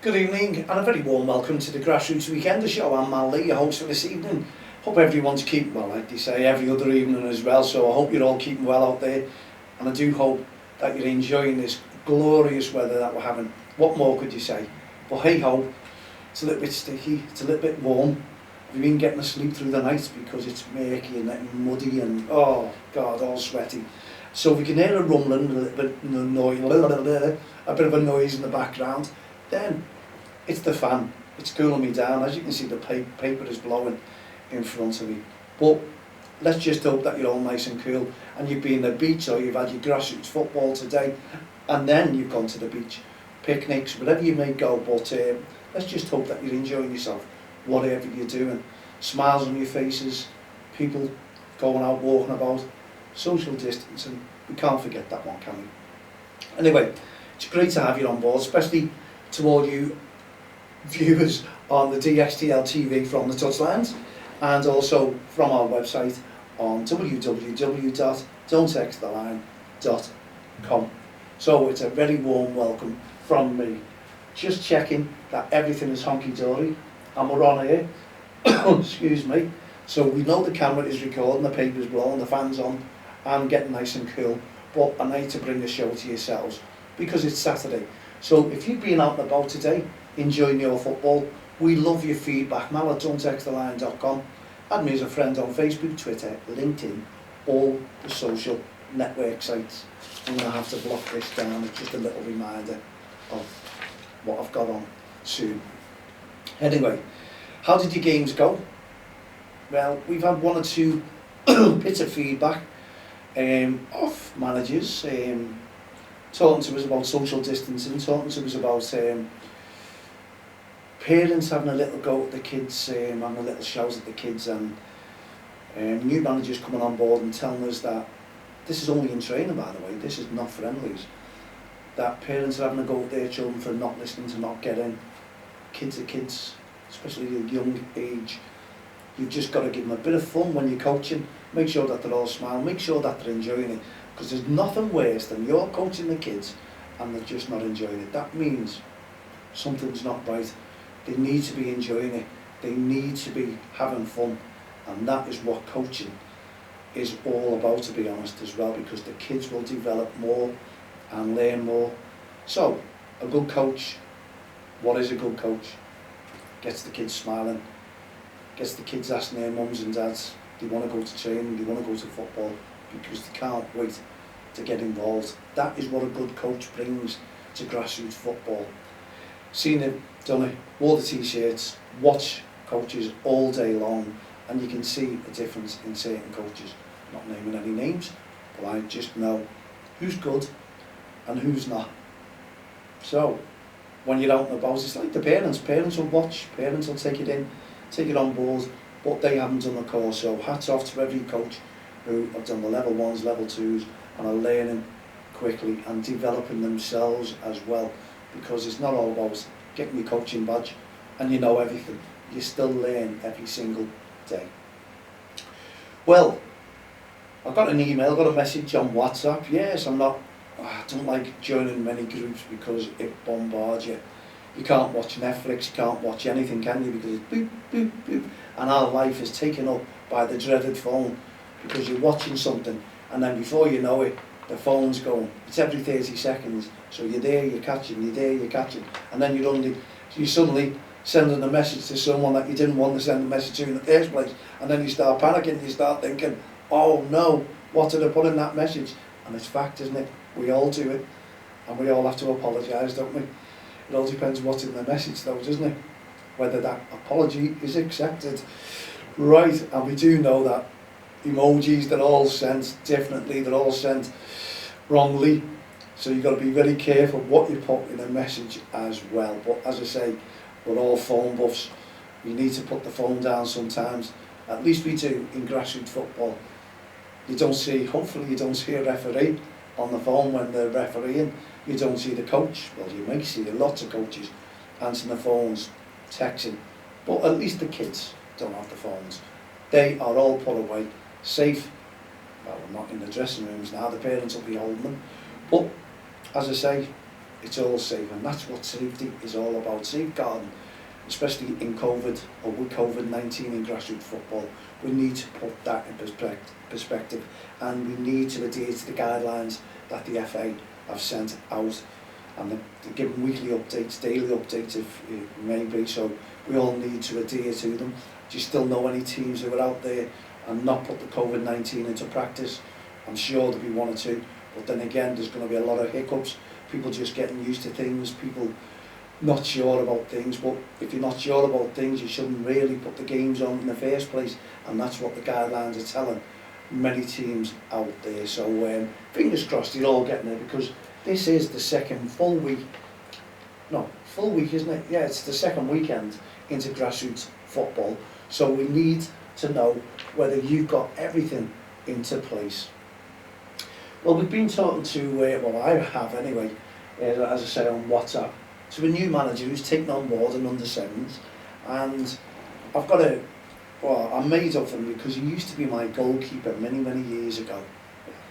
Good evening and a very warm welcome to the Grassroots Weekender Show. I'm Mal Lee, your host for this evening. Hope everyone's keeping well, like they say every other evening as well, so I hope you're all keeping well out there, and I do hope that you're enjoying this glorious weather that we're having. What more could you say? But hey ho, it's a little bit sticky, it's a little bit warm. Have you been getting to sleep through the night because it's murky and muddy and oh god, all sweaty? So if you can hear a rumbling, a little bit noise, a bit of a noise in the background, then it's the fan. It's cooling me down. As you can see, the paper is blowing in front of me. But let's just hope that you're all nice and cool and you've been at the beach or you've had your grassroots football today and then you've gone to the beach, picnics, whatever you may go. But let's just hope that you're enjoying yourself, whatever you're doing. Smiles on your faces, people going out, walking about, social distancing. We can't forget that one, can we? Anyway, it's great to have you on board, especially to all you viewers on the DXTL TV from the touchlines and also from our website on www.don'ttexttheline.com. So it's a very warm welcome from me. Just checking that everything is honky-dory and we're on here. Excuse me. So we know the camera is recording, the paper's blowing, the fan's on and getting nice and cool, but I need to bring the show to yourselves because it's Saturday. So if you've been out and about today, enjoying your football, we love your feedback. Mal at don'ttexttheline.com. Add me as a friend on Facebook, Twitter, LinkedIn, all the social network sites. I'm going to have to block this down. It's just a little reminder of what I've got on soon. Anyway, how did your games go? Well, we've had one or two bits of feedback off managers, talking to us about social distancing, talking to us about parents having a little go at the kids, having a little shout at the kids, and new managers coming on board and telling us that this is only in training, by the way, this is not friendlies, that parents are having a go at their children for not listening, to not getting. Kids are kids, especially at a young age. You've just got to give them a bit of fun when you're coaching. Make sure that they're all smiling, make sure that they're enjoying it, because there's nothing worse than you're coaching the kids and they're just not enjoying it. That means something's not right. They need to be enjoying it, they need to be having fun, and that is what coaching is all about, to be honest, as well, because the kids will develop more and learn more. So a good coach, what is a good coach? Gets the kids smiling, gets the kids asking their mums and dads, they want to go to training, they want to go to football, because they can't wait to get involved. That is what a good coach brings to grassroots football. Seen it, done it, wore the t-shirts, watch coaches all day long, and you can see a difference in certain coaches. Not naming any names, but I just know who's good and who's not. So when you're out and about, it's like the parents will watch, parents will take it in, take it on board, but they haven't done the course. So hats off to every coach who have done the level 1s, level 2s, and are learning quickly and developing themselves as well, because it's not all about getting your coaching badge and you know everything. You still learn every single day. Well, I got an email, got a message on WhatsApp. Yes, I don't like joining many groups because it bombards you. You can't watch Netflix, you can't watch anything, can you? Because it's boop, boop, boop. And our life is taken up by the dreaded phone, because you're watching something and then before you know it, the phone's going. It's every 30 seconds. So you're there, you're catching, you're there, you're catching. And then you're suddenly sending a message to someone that you didn't want to send a message to in the first place. And then you start panicking, you start thinking, oh no, what did I put in that message? And it's fact, isn't it? We all do it. And we all have to apologise, don't we? It all depends what's in the message though, doesn't it? Whether that apology is accepted. Right, and we do know that emojis, they're all sent differently, they're all sent wrongly. So you've got to be very careful what you put in a message as well. But as I say, we're all phone buffs. We need to put the phone down sometimes. At least we do in grassroots football. You don't see, hopefully you don't see a referee on the phone when they're refereeing. You don't see the coach. Well, you may see lots of coaches answering the phones, texting. But at least the kids don't have the phones. They are all put away, safe. Well, we're not in the dressing rooms now, the parents will be holding them. But, as I say, it's all safe, and that's what safety is all about, safeguarding, especially in COVID or with COVID-19 in grassroots football. We need to put that in perspective, and we need to adhere to the guidelines that the FA have sent out, and they're giving weekly updates, daily updates if it may be, so we all need to adhere to them. Do you still know any teams who are out there and not put the COVID-19 into practice? I'm sure there'll be one or two, but then again there's going to be a lot of hiccups, people just getting used to things, people not sure about things. But if you're not sure about things, you shouldn't really put the games on in the first place, and that's what the guidelines are telling many teams out there. So fingers crossed you're all getting there, because this is the second full week, isn't it? Yeah, it's the second weekend into grassroots football, so we need to know whether you've got everything into place. Well, we've been talking to, well, I have anyway, as I say, on WhatsApp, to a new manager who's taken on board an under-7s, and I've got I made up for him because he used to be my goalkeeper many years ago,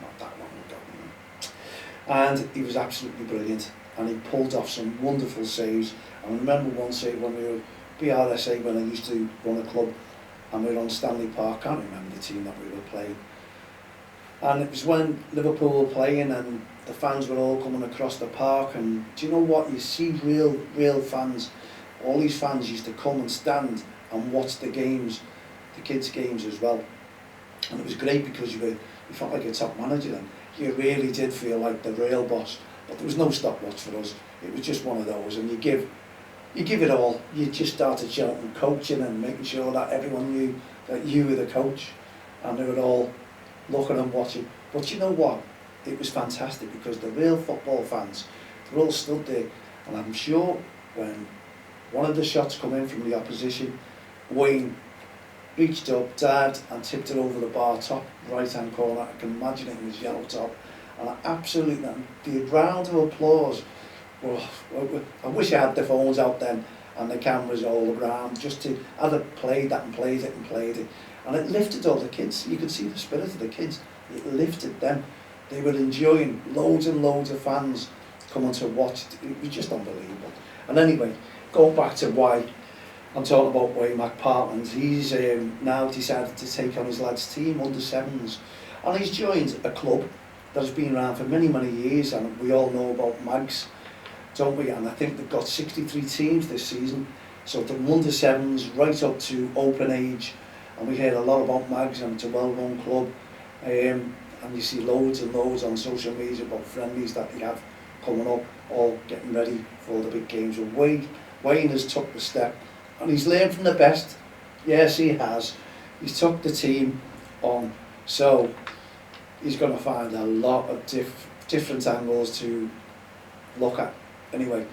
not that long ago, and he was absolutely brilliant, and he pulled off some wonderful saves. I remember one save when we were BRSA, when I used to run a club, and we were on Stanley Park, can't remember the team that we were playing, and it was when Liverpool were playing and the fans were all coming across the park, and do you know what, you see real fans, all these fans used to come and stand and watch the games, the kids' games as well, and it was great because you felt like a top manager then. You really did feel like the real boss, but there was no stopwatch for us. It was just one of those, and you give it all. You just started shouting, coaching, and making sure that everyone knew that you were the coach, and they were all looking and watching. But you know what? It was fantastic, because the real football fans, they all stood there, and I'm sure when one of the shots come in from the opposition, Wayne reached up, dived and tipped it over the bar, top right hand corner. I can imagine it in his yellow top, and the round of applause. Well, I wish I had the phones out then and the cameras all around, just to have played that and played it, and it lifted all the kids. You could see the spirit of the kids. It lifted them. They were enjoying, loads and loads of fans coming to watch. It was just unbelievable. And anyway, going back to why I'm talking about Wayne McPartland, he's now decided to take on his lads' team, under-7s, and he's joined a club that has been around for many years, and we all know about Mags, don't we? And I think they've got 63 teams this season, so from under-7s right up to open age, and we heard a lot about Mags, and it's a well-run club, and you see loads and loads on social media about friendlies that they have coming up, all getting ready for the big games. And Wayne has took the step, and he's learned from the best. Yes, he has. He's took the team on, so he's going to find a lot of different angles to look at. Anyway,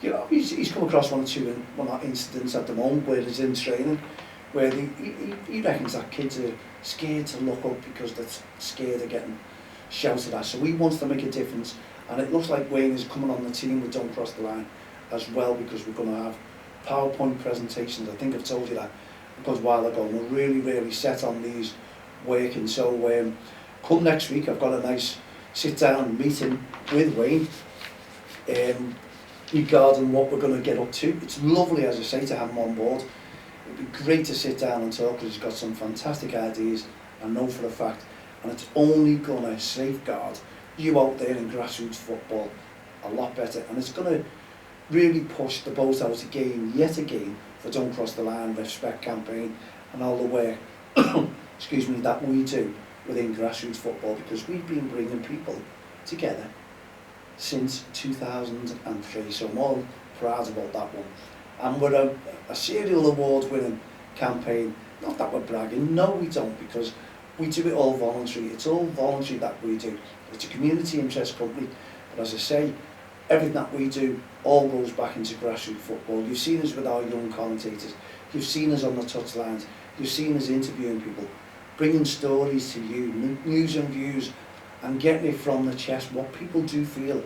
you know, he's come across one or two incidents at the moment where he's in training, where he reckons that kids are scared to look up because they're scared of getting shouted at. So he wants to make a difference, and it looks like Wayne is coming on the team with Don't Cross the Line as well, because we're going to have PowerPoint presentations. I think I've told you that a good while ago. We're really set on these working. So come next week, I've got a nice sit-down meeting with Wayne regarding what we're going to get up to. It's lovely, as I say, to have him on board. It'd be great to sit down and talk, because he's got some fantastic ideas, I know for a fact, and it's only going to safeguard you out there in grassroots football a lot better, and it's going to really push the boat out again, yet again, for Don't Cross the Line, Respect campaign, and all the work excuse me, that we do within grassroots football, because we've been bringing people together since 2003, so I'm all proud about that one. And we're a serial award-winning campaign. Not that we're bragging, no we don't, because we do it all voluntary. It's all voluntary that we do. It's a community interest company, but as I say, everything that we do all goes back into grassroots football. You've seen us with our young commentators, you've seen us on the touchlines, you've seen us interviewing people, bringing stories to you, news and views, and getting it from the chest, what people do feel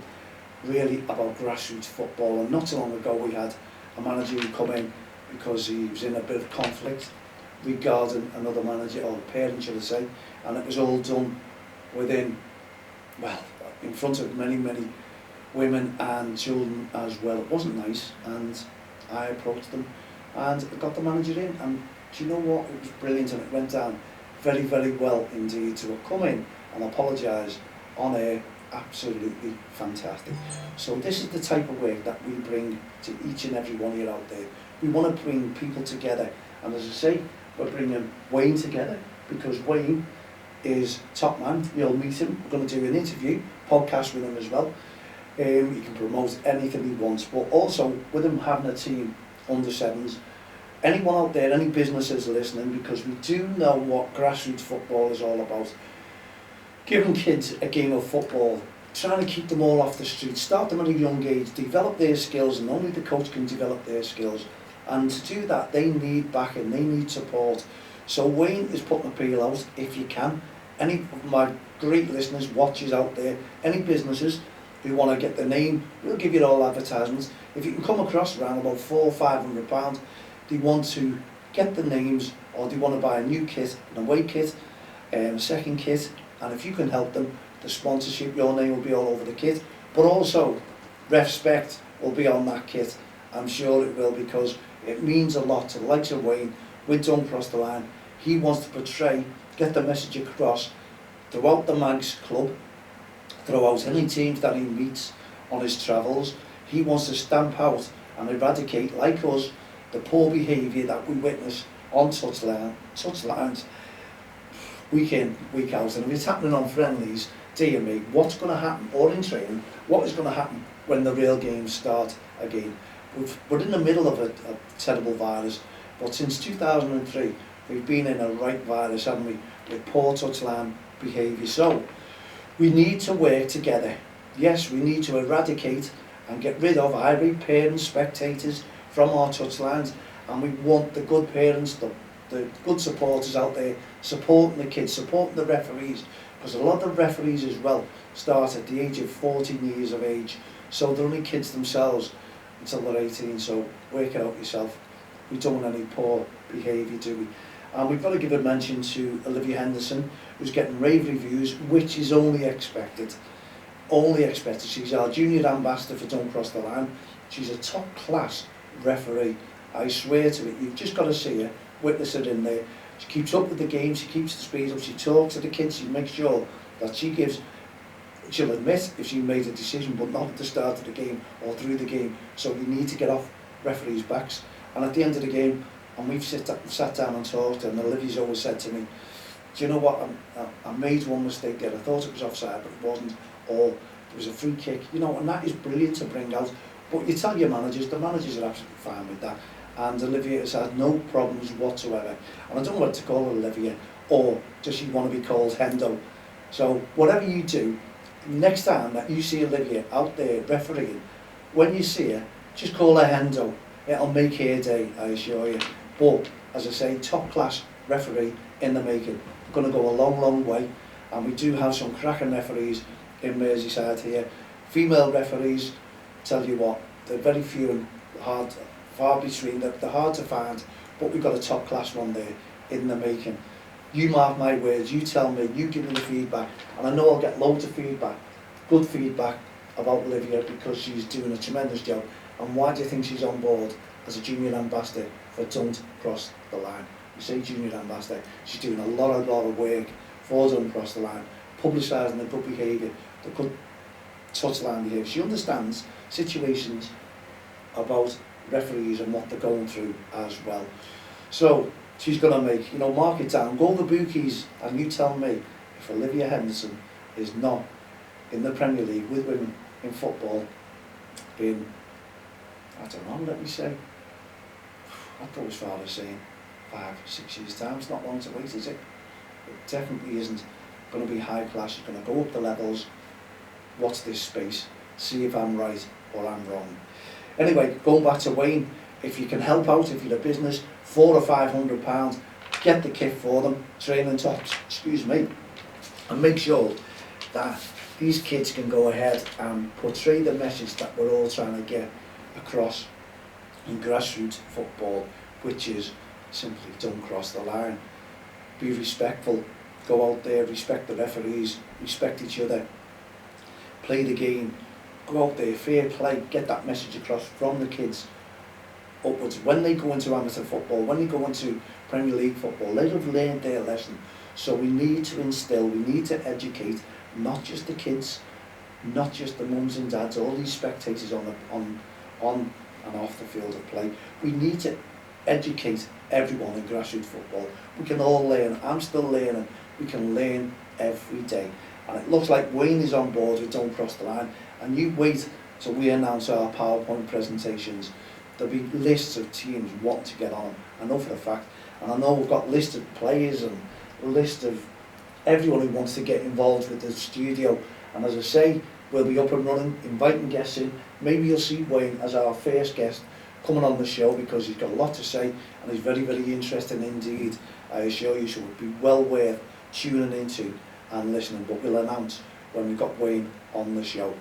really about grassroots football. And not so long ago we had a manager who come in because he was in a bit of conflict regarding another manager, or parent should I say, and it was all done within, well, in front of many women and children as well. It wasn't nice, and I approached them and I got the manager in, and do you know what, it was brilliant, and it went down very, very well indeed. To come in and apologise on air, absolutely fantastic. So this is the type of work that we bring to each and every one of you out there. We want to bring people together, and as I say, we're bringing Wayne together because Wayne is top man. You'll meet him. We're going to do an interview, podcast with him as well. He can promote anything he wants, but also with him having a team under sevens, anyone out there, any businesses listening, because we do know what grassroots football is all about. Giving kids a game of football, trying to keep them all off the street, start them at a young age, develop their skills, and only the coach can develop their skills. And to do that, they need backing, they need support. So Wayne is putting a appeal out, if you can. Any of my great listeners, watchers out there, any businesses who want to get the name, we'll give you all advertisements. If you can come across around about £400 or £500, they want to get the names, or they want to buy a new kit, an away kit, a second kit, and if you can help them, the sponsorship, your name will be all over the kit, but also respect will be on that kit. I'm sure it will, because it means a lot to the likes of Wayne with Don't Cross the Line. He wants to portray, get the message across throughout the Mags Club, throughout any teams that he meets on his travels. He wants to stamp out and eradicate, like us, the poor behaviour that we witness on touchlines, week in, week out. And if it's happening on friendlies, dear me, what's going to happen, or in training, what is going to happen when the real games start again? We're in the middle of a terrible virus, but since 2003, we've been in a right virus, haven't we, with poor touchline behaviour. So we need to work together. Yes, we need to eradicate and get rid of irate parents, spectators from our touchlines, and we want the good parents, the good supporters out there supporting the kids, supporting the referees, because a lot of the referees as well start at the age of 14 years of age, so they're only kids themselves until they're 18, so work it out yourself. We don't want any poor behaviour, do we? And we've got to give a mention to Olivia Henderson, who's getting rave reviews, which is only expected. Only expected. She's our junior ambassador for Don't Cross the Line. She's a top class referee. I swear to it, you've just got to see her, witness her in there. She keeps up with the game, she keeps the speed up, she talks to the kids, she makes sure that she gives, she'll admit if she made a decision, but not at the start of the game or through the game. So we need to get off referees' backs. And at the end of the game, and we've sat down and talked, and Olivia's always said to me, do you know what, I made one mistake there, I thought it was offside, but it wasn't, or there was a free kick, you know, and that is brilliant to bring out. But you tell your managers, the managers are absolutely fine with that, and Olivia has had no problems whatsoever. And I don't know what to call her Olivia, or does she want to be called Hendo? So whatever you do, next time that you see Olivia out there refereeing, when you see her, just call her Hendo. It'll make her day, I assure you. But, as I say, top class referee in the making. We're going to go a long, long way, and we do have some cracking referees in Merseyside here. Female referees, tell you what, they're very few and far between. They're hard to find, but we've got a top class one there in the making. You mark my words, you tell me, you give me the feedback, and I know I'll get loads of feedback, good feedback about Olivia, because she's doing a tremendous job. And why do you think she's on board as a junior ambassador for Don't Cross the Line? You say junior ambassador, she's doing a lot of work for Don't Cross the Line, publicising the good behaviour, the good touchline behaviour. She understands situations about referees and what they're going through as well. So she's going to make, mark it down, go to the bookies, and you tell me if Olivia Henderson is not in the Premier League with women in football in, I don't know, let me say, I'd go as far as saying 5-6 years time. It's not long to wait, is it? It definitely isn't going to be high class. It's going to go up the levels, watch this space, see if I'm right or I'm wrong. Anyway, going back to Wayne, if you can help out, if you're a business, £400 or £500, get the kit for them, training tops, and make sure that these kids can go ahead and portray the message that we're all trying to get across in grassroots football, which is simply don't cross the line. Be respectful, go out there, respect the referees, respect each other, play the game, go out there, fair play, get that message across from the kids upwards. When they go into amateur football, when they go into Premier League football, they have learned their lesson. So we need to instill, we need to educate not just the kids, not just the mums and dads, all these spectators on and off the field of play. We need to educate everyone in grassroots football. We can all learn. I'm still learning. We can learn every day. And it looks like Wayne is on board with Don't Cross the Line. And you wait till we announce our PowerPoint presentations. There'll be lists of teams wanting to get on. I know for a fact. And I know we've got lists of players and a list of everyone who wants to get involved with the studio. And as I say, we'll be up and running, inviting guests in. Maybe you'll see Wayne as our first guest coming on the show, because he's got a lot to say and he's very, very interesting indeed, I assure you. So it would be well worth tuning into and listening. But we'll announce when we've got Wayne on the show.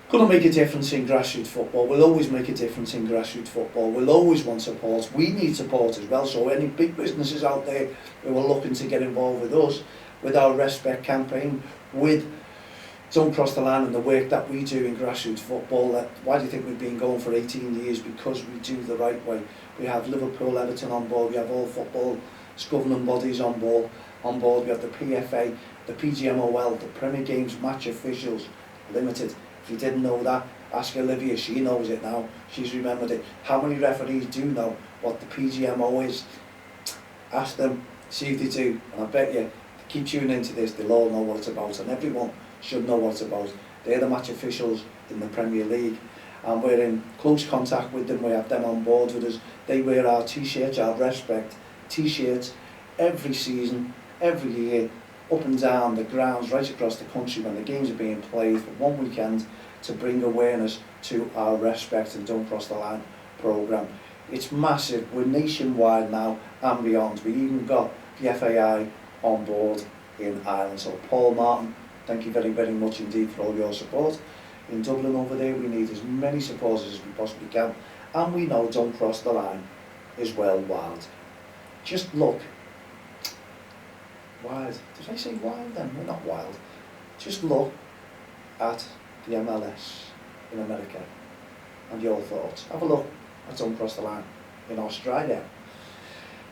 Going to make a difference in grassroots football. We'll always make a difference in grassroots football. We'll always want support. We need support as well. So any big businesses out there who are looking to get involved with us, with our Respect campaign, with Don't Cross the Line and the work that we do in grassroots football. Why do you think we've been going for 18 years? Because we do the right way. We have Liverpool, Everton on board. We have all football governing bodies on board. We have the PFA, the PGMOL, the Premier Games Match Officials Limited. If you didn't know that, ask Olivia. She knows it now. She's remembered it. How many referees do know what the PGMO is? Ask them, see if they do. And I bet you, keep tuning into this, they'll all know what it's about. And everyone should know what it's about. They're the match officials in the Premier League, and we're in close contact with them. We have them on board with us. They wear our t-shirts, our Respect t-shirts, every season, every year, up and down the grounds right across the country when the games are being played for one weekend, to bring awareness to our Respect and Don't Cross the Line programme. It's massive. We're nationwide now and beyond. We even got the FAI on board in Ireland. So Paul Martin, thank you very, very much indeed for all your support. In Dublin over there, we need as many supporters as we possibly can. And we know Don't Cross the Line is well wild. Just look. Wild. Did I say wild then? We're not wild. Just look at the MLS in America and your thoughts. Have a look at Don't Cross the Line in Australia.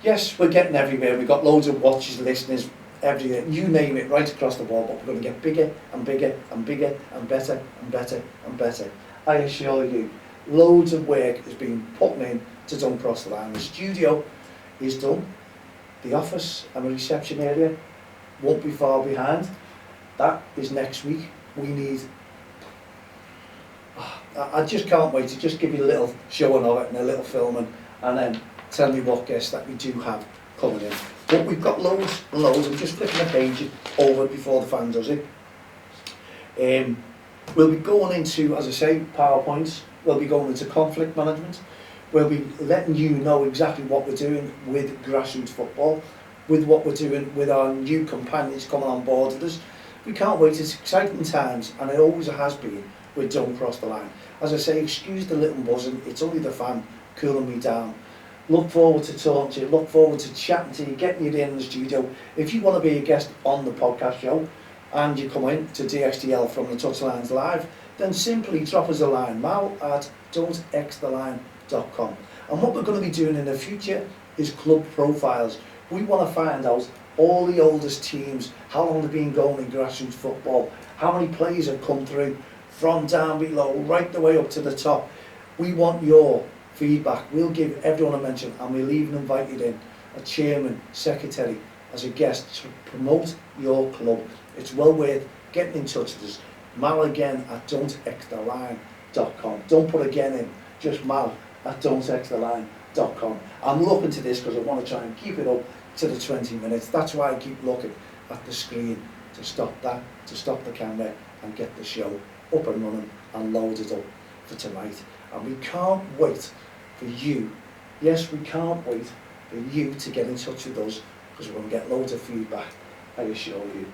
Yes, we're getting everywhere. We've got loads of watchers, listeners, everywhere, you name it, right across the board, but we're going to get bigger and bigger and bigger and better and better and better. I assure you, loads of work is being put in to Don't Cross the Line. The studio is done. The office and the reception area won't be far behind. That is next week. We need... I just can't wait to just give you a little showing of it and a little filming, and then tell me what guests that we do have coming in. But we've got loads and loads. I'm just flipping the page over before the fan does it. We'll be going into, as I say, PowerPoints. We'll be going into conflict management. We'll be letting you know exactly what we're doing with grassroots football, with what we're doing with our new companions coming on board with us. We can't wait. It's exciting times, and it always has been with Don't Cross the Line. As I say, excuse the little buzzing. It's only the fan cooling me down. Look forward to talking to you. Look forward to chatting to you, getting you in the studio. If you want to be a guest on the podcast show and you come in to DXTL from the Touchlines Live, then simply drop us a line, mal at don'txtheline.com. And what we're going to be doing in the future is club profiles. We want to find out all the oldest teams, how long they've been going in grassroots football, how many players have come through from down below right the way up to the top. We want your feedback. We'll give everyone a mention, and we'll even invite you in a chairman, secretary as a guest to promote your club. It's well worth getting in touch with us. Mal again at don'txtheline.com. Don't put again in, just mal at don'txtheline.com. I'm looking to this because I want to try and keep it up to the 20 minutes. That's why I keep looking at the screen to stop that, to stop the camera and get the show up and running and loaded up for tonight. And we can't wait for you, yes, we can't wait for you to get in touch with us, because we're going to get loads of feedback, I assure you.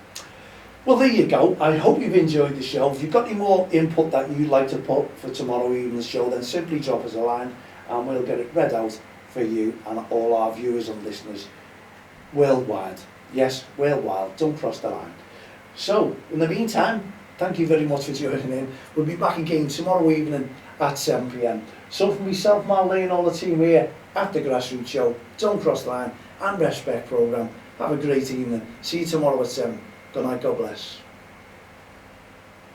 Well, there you go. I hope you've enjoyed the show. If you've got any more input that you'd like to put for tomorrow evening's show, then simply drop us a line and we'll get it read out for you and all our viewers and listeners worldwide. Yes, worldwide. Don't cross the line. So, in the meantime, thank you very much for tuning in. We'll be back again tomorrow evening at 7 p.m. So from myself, Mal Lee, and all the team here at the Grassroots Show, Don't Cross the Line and Respect programme, have a great evening. See you tomorrow at 7. Good night, God bless.